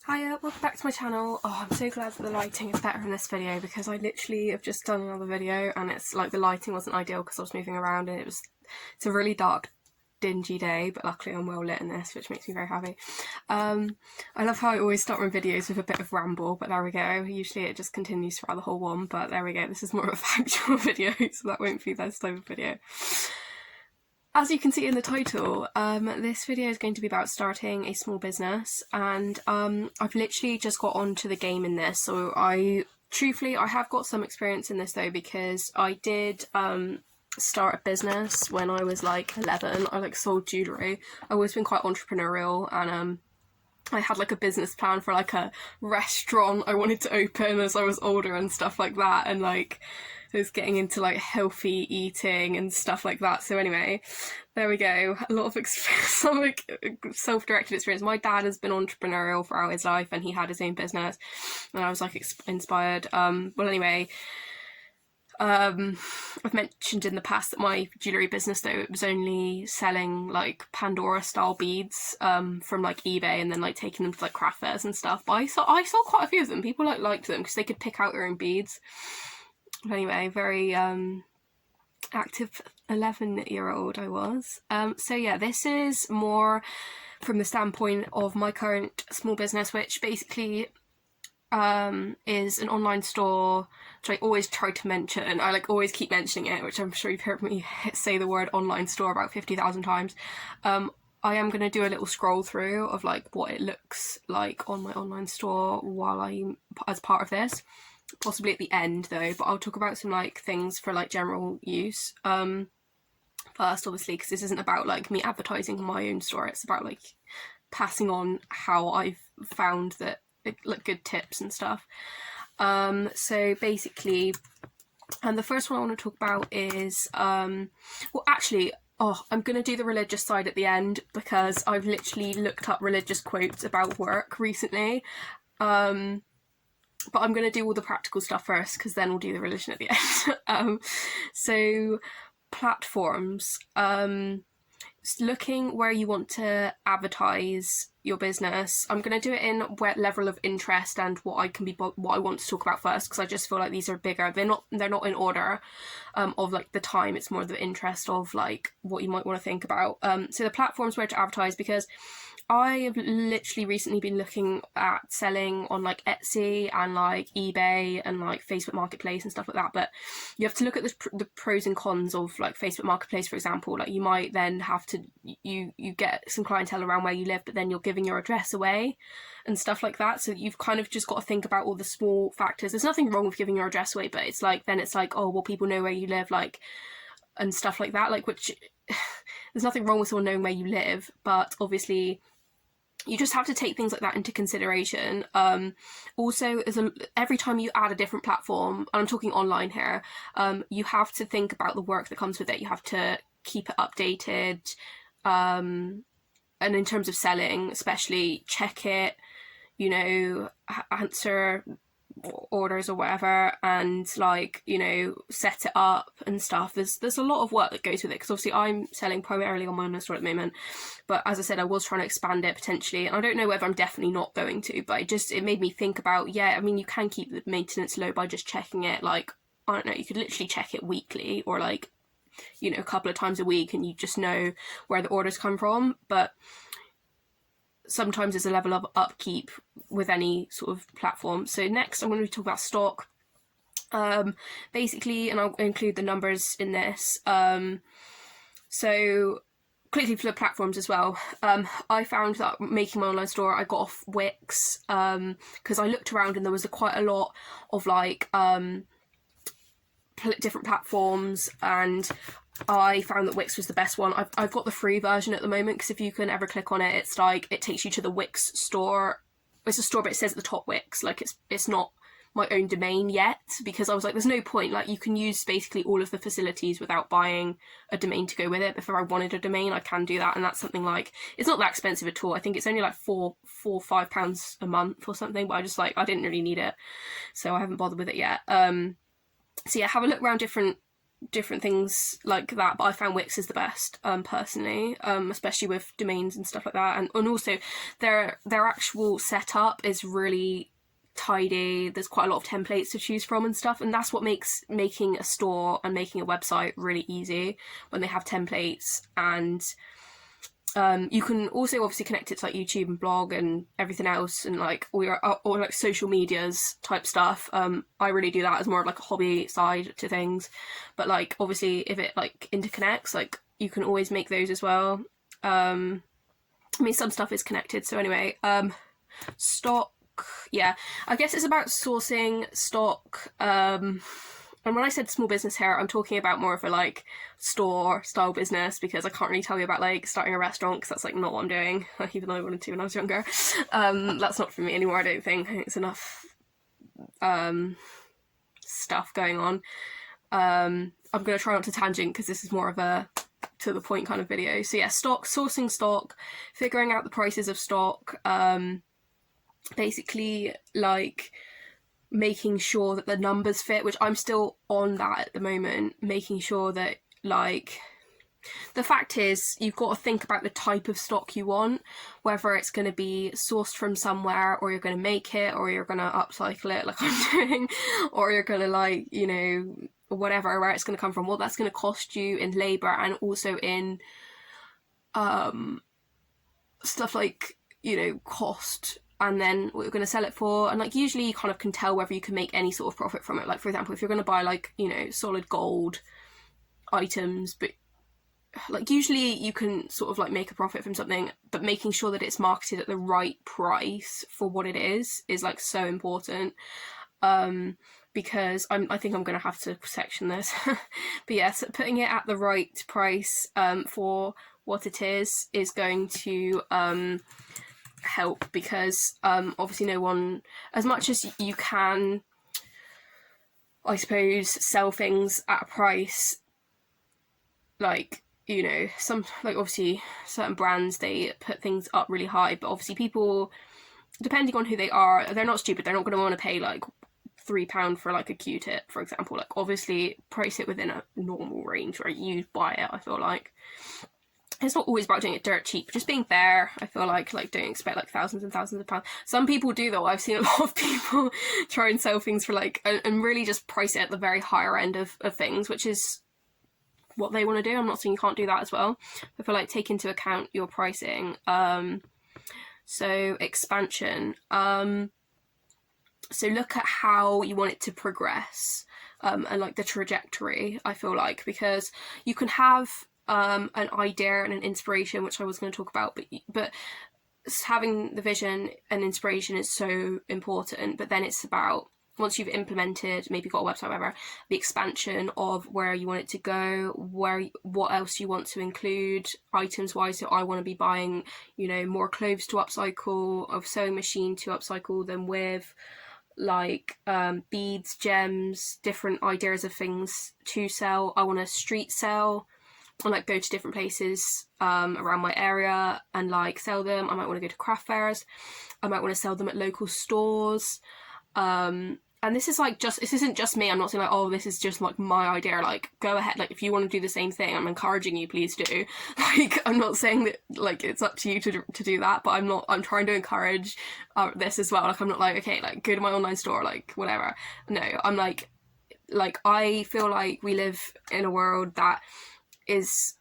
Hiya, welcome back to my channel. Oh, I'm so glad that the lighting is better in this video because I literally have just done another video and it's like the lighting wasn't ideal because I was moving around and it's a really dark, dingy day, but luckily I'm well lit in this, which makes me very happy. I love how I always start my videos with a bit of ramble, but there we go. Usually it just continues throughout the whole one, but there we go. This is more of a factual video, so that won't be this type of video. As you can see in the title, this video is going to be about starting a small business, and I've literally just got onto the game in this. So truthfully, I have got some experience in this though, because I did start a business when I was like 11. I sold jewellery. I've always been quite entrepreneurial, and I had like a business plan for like a restaurant I wanted to open as I was older and stuff like that, and like I was getting into like healthy eating and stuff like that. So anyway, there we go. A lot of experience, some like self-directed experience. My dad has been entrepreneurial throughout his life and he had his own business and I was like inspired. Well anyway, I've mentioned in the past that my jewellery business though, it was only selling like Pandora style beads from like eBay and then like taking them to like craft fairs and stuff. But I saw quite a few of them. People liked them because they could pick out their own beads. But anyway, very active 11-year-old I was. So yeah, this is more from the standpoint of my current small business, which basically is an online store, which I always try to mention. I always keep mentioning it, which I'm sure you've heard me say the word online store about 50,000 times. I am going to do a little scroll through of like what it looks like on my online store while I'm as part of this. Possibly at the end though, but I'll talk about some like things for like general use first, obviously, because this isn't about like me advertising my own store. It's about like passing on how I've found that like good tips and stuff. So basically, and the first one I want to talk about is well actually, I'm going to do the religious side at the end because I've literally looked up religious quotes about work recently. But I'm going to do all the practical stuff first because then we'll do the religion at the end. So platforms, looking where you want to advertise your business. I'm going to do it in what level of interest and what I want to talk about first, because I just feel like these are bigger. They're not in order of like the time. It's more the interest of like what you might want to think about. So the platforms where to advertise, because I have literally recently been looking at selling on like Etsy and like eBay and like Facebook Marketplace and stuff like that, but you have to look at the pros and cons of like Facebook Marketplace, for example. Like you might then have to, you get some clientele around where you live, but then you're giving your address away and stuff like that. So you've kind of just got to think about all the small factors. There's nothing wrong with giving your address away, but it's like, then it's like, oh, well, people know where you live, like, and stuff like that. Like, which there's nothing wrong with someone knowing where you live, but obviously you just have to take things like that into consideration. Also, every time you add a different platform, and I'm talking online here, you have to think about the work that comes with it. You have to keep it updated. And in terms of selling, especially, check it, you know, answer orders or whatever, and like, you know, set it up and stuff. There's a lot of work that goes with it, because obviously I'm selling primarily on my online store at the moment, but as I said, I was trying to expand it potentially, and I don't know whether I'm definitely not going to, but it made me think about, yeah, I mean, you can keep the maintenance low by just checking it, like, I don't know, you could literally check it weekly or like, you know, a couple of times a week, and you just know where the orders come from. But sometimes there's a level of upkeep with any sort of platform. So next I'm going to talk about stock, basically, and I'll include the numbers in this. So quickly for the platforms as well, I found that making my online store, I got off Wix, because I looked around and there was quite a lot of like different platforms, and I found that Wix was the best one. I've got the free version at the moment, because if you can ever click on it, it's like it takes you to the Wix store. It's a store, but it says at the top Wix, like it's not my own domain yet, because I was like, there's no point, like you can use basically all of the facilities without buying a domain to go with it. If I wanted a domain, I can do that, and that's something like, it's not that expensive at all. I think it's only like £5 a month or something, but I didn't really need it, so I haven't bothered with it yet. So yeah, have a look around different different things like that, but I found Wix is the best, personally, especially with domains and stuff like that, and also their actual setup is really tidy. There's quite a lot of templates to choose from and stuff, and that's what makes making a store and making a website really easy, when they have templates. And you can also obviously connect it to like YouTube and blog and everything else, and like or like social medias type stuff. I really do that as more of like a hobby side to things, but like obviously if it like interconnects, like you can always make those as well. I mean, some stuff is connected. So anyway, stock, yeah, I guess it's about sourcing stock. And when I said small business here, I'm talking about more of a like store style business, because I can't really tell you about like starting a restaurant, because that's like not what I'm doing, even though I wanted to when I was younger. That's not for me anymore, I don't think. I think it's enough stuff going on. I'm going to try not to tangent, because this is more of a to the point kind of video. So yeah, stock, sourcing stock, figuring out the prices of stock, basically like making sure that the numbers fit, which I'm still on that at the moment, making sure that like the fact is you've got to think about the type of stock you want, whether it's going to be sourced from somewhere, or you're going to make it, or you're going to upcycle it like I'm doing, or you're going to like, you know, whatever, where it's going to come from, what that's going to cost you in labor, and also in stuff like, you know, cost, and then what you're going to sell it for. And like usually you kind of can tell whether you can make any sort of profit from it. Like for example, if you're going to buy like, you know, solid gold items, but like usually you can sort of like make a profit from something, but making sure that it's marketed at the right price for what it is like so important. Because I think I'm going to have to section this. But yes, putting it at the right price for what it is going to help, because obviously no one, as much as you can, I suppose, sell things at a price, like, you know, some, like obviously certain brands, they put things up really high, but obviously people, depending on who they are, they're not stupid, they're not going to want to pay like £3 for like a Q-tip, for example. Like obviously price it within a normal range where you buy it. I feel like it's not always about doing it dirt cheap, just being fair. I feel like don't expect like thousands and thousands of pounds. Some people do though. I've seen a lot of people try and sell things for like, and really just price it at the very higher end of things, which is what they want to do. I'm not saying you can't do that as well. I feel like take into account your pricing. So expansion. So look at how you want it to progress, and like the trajectory, I feel like, because you can have an idea and an inspiration, which I was going to talk about, but having the vision and inspiration is so important. But then it's about, once you've implemented, maybe got a website, whatever, the expansion of where you want it to go, what else you want to include items wise. So I want to be buying, you know, more clothes to upcycle, a sewing machine to upcycle them with, like beads, gems, different ideas of things to sell. I want to street sell and like go to different places around my area and like sell them. I might want to go to craft fairs. I might want to sell them at local stores. And this is like this isn't just me. I'm not saying like, oh, this is just like my idea. Like, go ahead. Like, if you want to do the same thing, I'm encouraging you, please do. Like, I'm not saying that like it's up to you to do that, but I'm trying to encourage this as well. Like, I'm not like, okay, like go to my online store, like whatever. No, I'm like I feel like we live in a world that is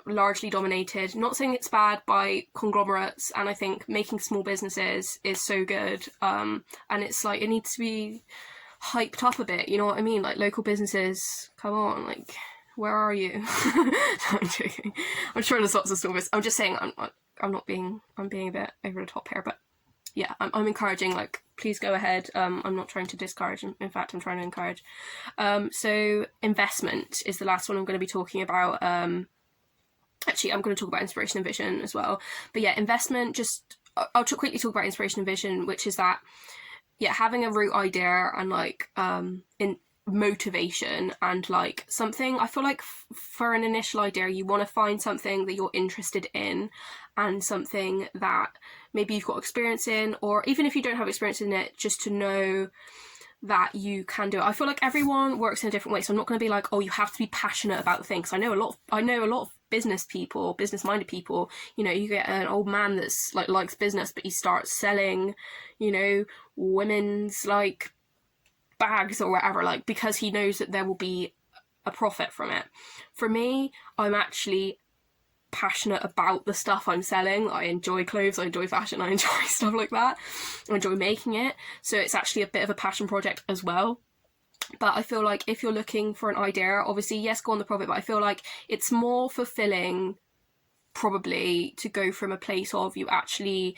largely dominated, not saying it's bad, by conglomerates, and I think making small businesses is so good, and it's like it needs to be hyped up a bit, you know what I mean? Like local businesses, come on, like where are you? No, I'm joking. I'm sure there's lots of small business. I'm just saying I'm being a bit over the top here, but yeah, I'm encouraging, like, please go ahead. I'm not trying to discourage, in fact I'm trying to encourage. So investment is the last one I'm going to be talking about. Actually, I'm going to talk about inspiration and vision as well. But yeah, investment, just, I'll quickly talk about inspiration and vision, which is that, yeah, having a root idea and like in motivation and like something, I feel like for an initial idea, you want to find something that you're interested in and something that maybe you've got experience in, or even if you don't have experience in it, just to know that you can do it. I feel like everyone works in a different way, so I'm not going to be like, oh, you have to be passionate about the things. I know a lot of business people, business-minded people, you know, you get an old man that's like likes business, but he starts selling, you know, women's like bags or whatever, like, because he knows that there will be a profit from it. For me, I'm actually passionate about the stuff I'm selling. I enjoy clothes, I enjoy fashion, I enjoy stuff like that. I enjoy making it. So it's actually a bit of a passion project as well. But I feel like if you're looking for an idea, obviously, yes, go on the profit, but I feel like it's more fulfilling probably to go from a place of you actually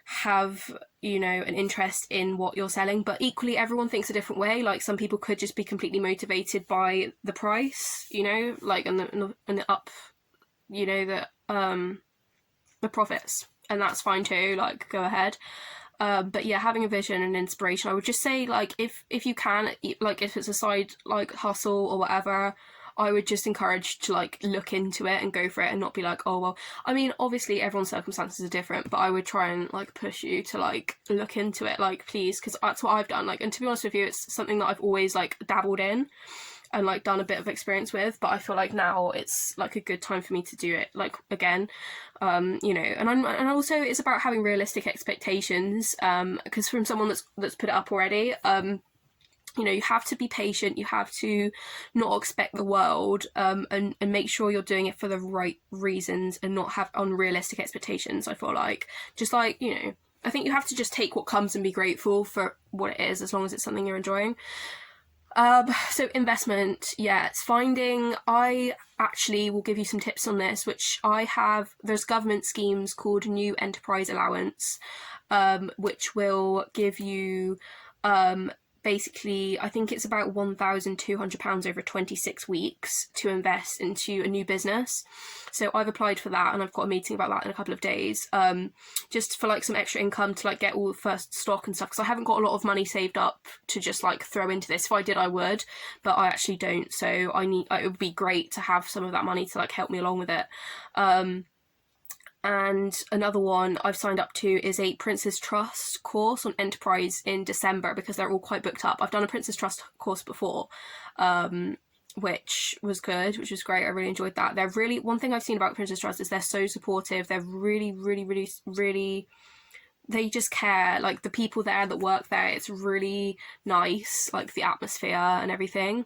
have, you know, an interest in what you're selling. But equally, everyone thinks a different way. Like, some people could just be completely motivated by the price, you know, like, and the up, you know, the profits, and that's fine too, like, go ahead. But yeah, having a vision and inspiration, I would just say, like, if you can, like, if it's a side like hustle or whatever, I would just encourage to like look into it and go for it, and not be like, oh well, I mean, obviously everyone's circumstances are different, but I would try and like push you to like look into it, like, please, because that's what I've done. Like, and to be honest with you, it's something that I've always like dabbled in and like done a bit of experience with, but I feel like now it's like a good time for me to do it like again. You know, and also it's about having realistic expectations, because from someone that's put it up already, you know, you have to be patient, you have to not expect the world, and make sure you're doing it for the right reasons and not have unrealistic expectations. I feel like, just like, you know, I think you have to just take what comes and be grateful for what it is, as long as it's something you're enjoying. So investment, yeah, it's finding, I actually will give you some tips on this, which I have, there's government schemes called New Enterprise Allowance, which will give you, basically, I think it's about £1,200 over 26 weeks to invest into a new business. So I've applied for that, and I've got a meeting about that in a couple of days, just for like some extra income to like get all the first stock and stuff, because I haven't got a lot of money saved up to just like throw into this. If I did, I would, but I actually don't. So it would be great to have some of that money to like help me along with it. And another one I've signed up to is a Prince's Trust course on enterprise in December, because they're all quite booked up. I've done a Prince's Trust course before, which was good, which was great. I really enjoyed that. They're really, one thing I've seen about Prince's Trust is they're so supportive. They're really, really, really, really, they just care. Like, the people there that work there, it's really nice, like the atmosphere and everything.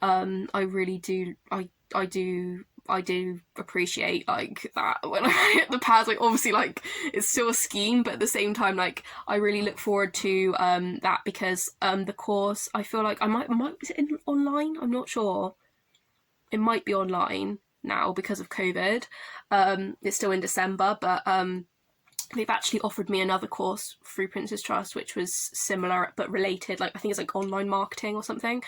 I really do, I do appreciate like that when I hit the pads. Like, obviously, like, it's still a scheme, but at the same time, like, I really look forward to that, because the course, I feel like I might is it online? I'm not sure. It might be online now because of COVID. It's still in December, but they've actually offered me another course through Prince's Trust, which was similar but related. Like, I think it's like online marketing or something.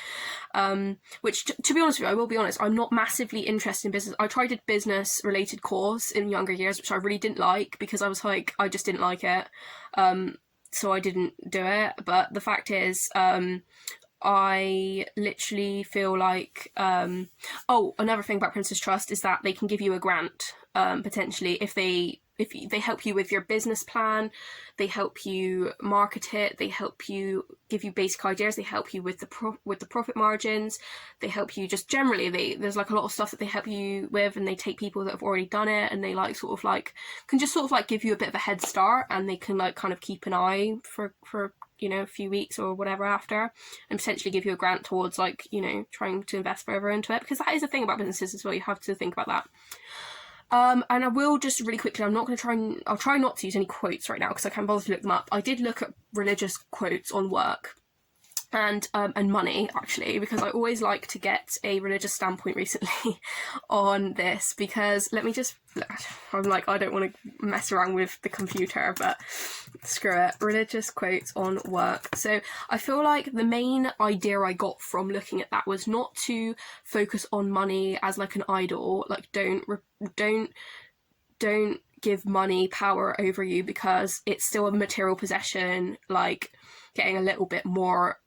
Which, to be honest with you, I will be honest, I'm not massively interested in business. I tried a business related course in younger years, which I really didn't like, because I was like, I just didn't like it. So I didn't do it. But the fact is, I literally feel like, another thing about Prince's Trust is that they can give you a grant, potentially, if they help you with your business plan, they help you market it, they help you, give you basic ideas, they help you with the profit margins, they help you just generally, there's like a lot of stuff that they help you with, and they take people that have already done it, and they like sort of like can just sort of like give you a bit of a head start, and they can like kind of keep an eye for you know, a few weeks or whatever after, and potentially give you a grant towards like, you know, trying to invest further into it, because that is the thing about businesses as well, you have to think about that. And I will just really quickly, I'll try not to use any quotes right now, because I can't bother to look them up. I did look at religious quotes on work and money, actually, because I always like to get a religious standpoint recently on this, because I'm like, I don't want to mess around with the computer, but screw it. Religious quotes on work. So I feel like the main idea I got from looking at that was not to focus on money as like an idol. Like, don't give money power over you, because it's still a material possession. Like, getting a little bit more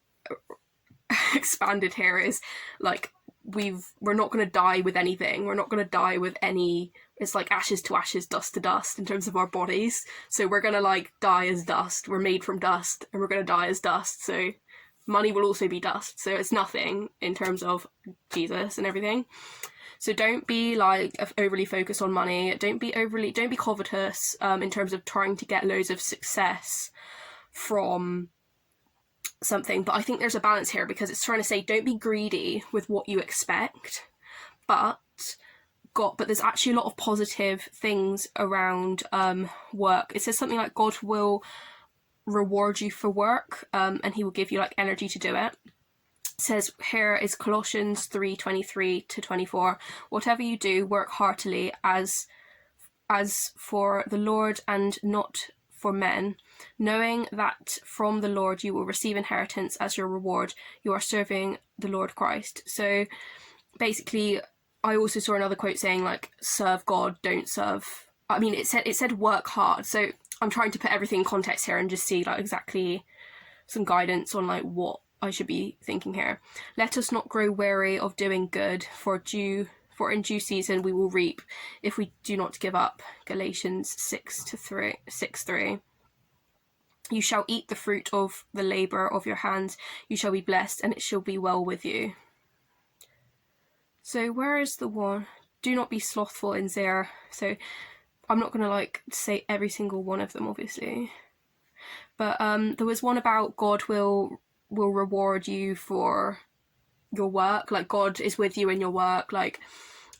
expanded here is like, we're not going to die with anything. We're not going to die with any, it's like ashes to ashes, dust to dust in terms of our bodies. So we're going to like die as dust. We're made from dust, and we're going to die as dust. So money will also be dust, so it's nothing in terms of Jesus and everything. So don't be like overly focused on money. Don't be covetous in terms of trying to get loads of success from something. But I think there's a balance here, because it's trying to say don't be greedy with what you expect, but there's actually a lot of positive things around work. It says something like God will reward you for work, and he will give you like energy to do it. Says here is Colossians 3:23-24. Whatever you do, work heartily as for the Lord and not for men, knowing that from the Lord you will receive inheritance as your reward. You are serving the Lord Christ. So basically, I also saw another quote saying like, serve God, don't serve. I mean, it said work hard. So I'm trying to put everything in context here and just see like exactly some guidance on like what I should be thinking here. Let us not grow weary of doing good, for in due season we will reap if we do not give up. Galatians 6:3. You shall eat the fruit of the labour of your hands. You shall be blessed, and it shall be well with you. So where is the one? Do not be slothful in zeal. So I'm not going to like say every single one of them, obviously. But there was one about God will reward you for your work. Like God is with you in your work. Like,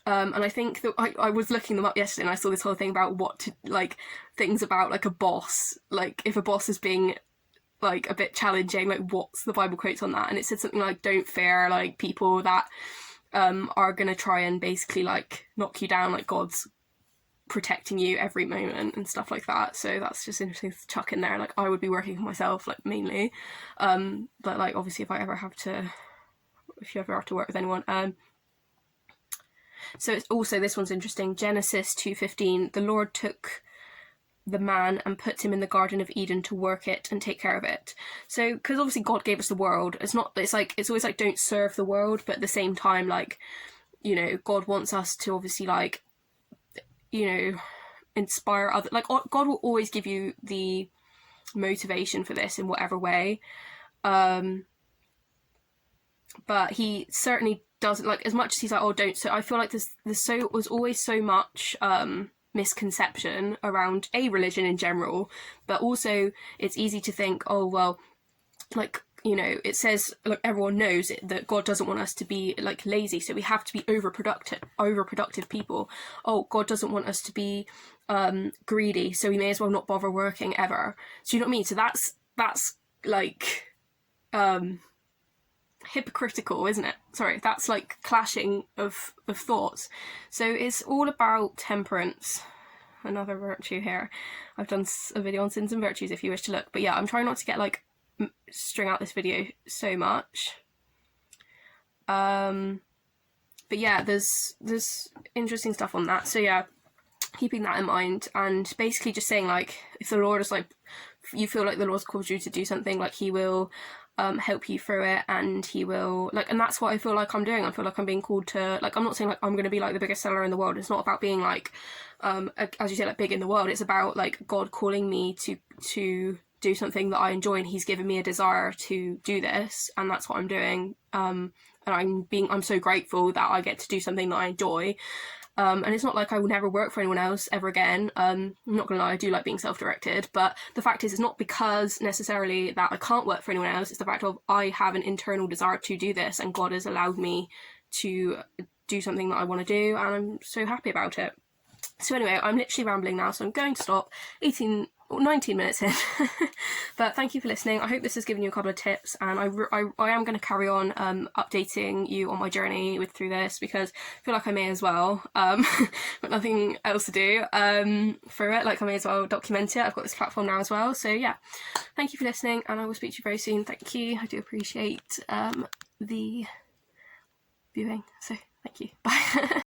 and I think that I was looking them up yesterday, and I saw this whole thing about things about like a boss. Like if a boss is being like a bit challenging, like what's the Bible quotes on that? And it said something like, don't fear like people that are gonna try and basically like knock you down. Like God's protecting you every moment and stuff like that. So that's just interesting to chuck in there. Like I would be working for myself, like mainly, but like obviously if you ever have to work with anyone. So it's also, this one's interesting, Genesis 2:15. The Lord took the man and put him in the Garden of Eden to work it and take care of it. So because obviously God gave us the world, it's always like don't serve the world, but at the same time, like, you know, God wants us to obviously like, you know, inspire other, like God will always give you the motivation for this in whatever way, but he certainly doesn't, like, as much as he's like, oh don't, so I feel like was always so much misconception around religion in general, but also it's easy to think, oh well, like, you know, it says, like, everyone knows it, that God doesn't want us to be like lazy, so we have to be overproductive people. Oh, God doesn't want us to be greedy, so we may as well not bother working ever. So you know what I mean? So that's like hypocritical, isn't it? Sorry, that's like clashing of thoughts. So it's all about temperance, another virtue here. I've done a video on sins and virtues if you wish to look, but yeah, I'm trying not to get like string out this video so much, but yeah, there's interesting stuff on that. So yeah, keeping that in mind, and basically just saying like, if the Lord is like, you feel like the Lord's called you to do something, like he will help you through it, and he will like, and that's what I feel like I'm doing. I feel like I'm being called to, like, I'm not saying like I'm going to be like the biggest seller in the world. It's not about being like as you say, like big in the world. It's about like God calling me to do something that I enjoy, and he's given me a desire to do this, and that's what I'm doing, and I'm so grateful that I get to do something that I enjoy, and it's not like I will never work for anyone else ever again. I'm not gonna lie, I do like being self-directed, but the fact is, it's not because necessarily that I can't work for anyone else. It's the fact of I have an internal desire to do this, and God has allowed me to do something that I want to do, and I'm so happy about it. So anyway, I'm literally rambling now, so I'm going to stop. 19 minutes in. But thank you for listening. I hope this has given you a couple of tips, and I am going to carry on updating you on my journey through this, because I feel like I may as well, but nothing else to do for it, like I may as well document it. I've got this platform now as well. So yeah, thank you for listening, and I will speak to you very soon. Thank you. I do appreciate the viewing, so thank you. Bye.